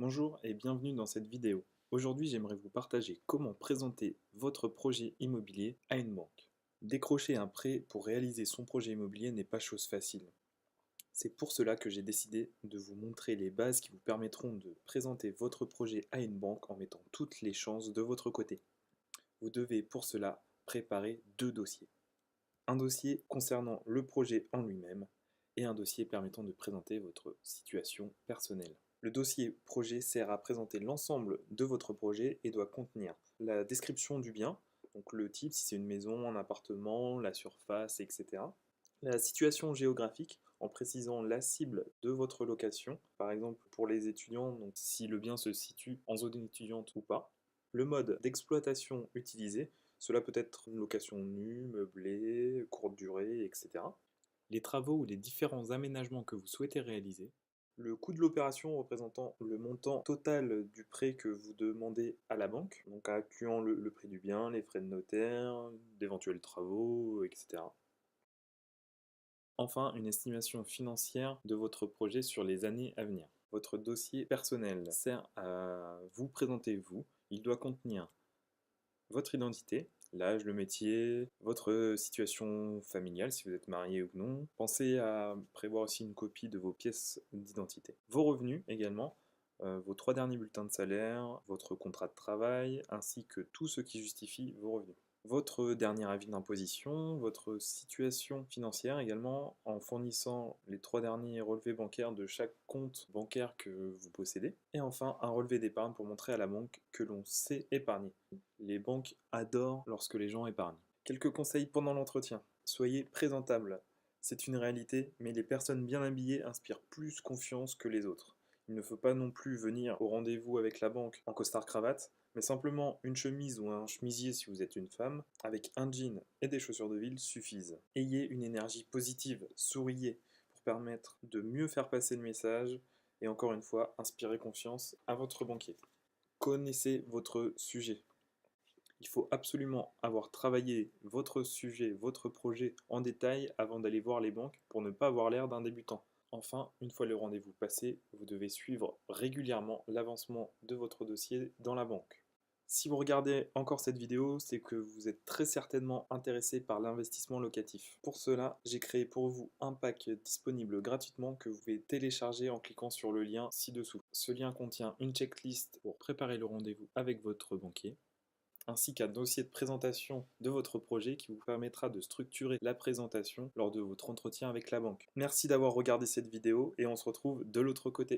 Bonjour et bienvenue dans cette vidéo. Aujourd'hui, j'aimerais vous partager comment présenter votre projet immobilier à une banque. Décrocher un prêt pour réaliser son projet immobilier n'est pas chose facile. C'est pour cela que j'ai décidé de vous montrer les bases qui vous permettront de présenter votre projet à une banque en mettant toutes les chances de votre côté. Vous devez pour cela préparer deux dossiers. Un dossier concernant le projet en lui-même et un dossier permettant de présenter votre situation personnelle. Le dossier projet sert à présenter l'ensemble de votre projet et doit contenir la description du bien, donc le type, si c'est une maison, un appartement, la surface, etc. La situation géographique, en précisant la cible de votre location, par exemple pour les étudiants, donc si le bien se situe en zone étudiante ou pas. Le mode d'exploitation utilisé, cela peut être une location nue, meublée, courte durée, etc. Les travaux ou les différents aménagements que vous souhaitez réaliser, le coût de l'opération représentant le montant total du prêt que vous demandez à la banque, donc incluant le prix du bien, les frais de notaire, d'éventuels travaux, etc. Enfin, une estimation financière de votre projet sur les années à venir. Votre dossier personnel sert à vous présenter vous. Il doit contenir votre identité, l'âge, le métier, votre situation familiale, si vous êtes marié ou non. Pensez à prévoir aussi une copie de vos pièces d'identité. Vos revenus également, vos 3 derniers bulletins de salaire, votre contrat de travail, ainsi que tout ce qui justifie vos revenus. Votre dernier avis d'imposition, votre situation financière également, en fournissant les 3 derniers relevés bancaires de chaque compte bancaire que vous possédez. Et enfin, un relevé d'épargne pour montrer à la banque que l'on sait épargner. Les banques adorent lorsque les gens épargnent. Quelques conseils pendant l'entretien. Soyez présentable. C'est une réalité, mais les personnes bien habillées inspirent plus confiance que les autres. Il ne faut pas non plus venir au rendez-vous avec la banque en costard-cravate, mais simplement une chemise ou un chemisier si vous êtes une femme, avec un jean et des chaussures de ville suffisent. Ayez une énergie positive, souriez pour permettre de mieux faire passer le message et encore une fois, inspirer confiance à votre banquier. Connaissez votre sujet. Il faut absolument avoir travaillé votre sujet, votre projet en détail avant d'aller voir les banques pour ne pas avoir l'air d'un débutant. Enfin, une fois le rendez-vous passé, vous devez suivre régulièrement l'avancement de votre dossier dans la banque. Si vous regardez encore cette vidéo, c'est que vous êtes très certainement intéressé par l'investissement locatif. Pour cela, j'ai créé pour vous un pack disponible gratuitement que vous pouvez télécharger en cliquant sur le lien ci-dessous. Ce lien contient une checklist pour préparer le rendez-vous avec votre banquier, ainsi qu'un dossier de présentation de votre projet qui vous permettra de structurer la présentation lors de votre entretien avec la banque. Merci d'avoir regardé cette vidéo et on se retrouve de l'autre côté.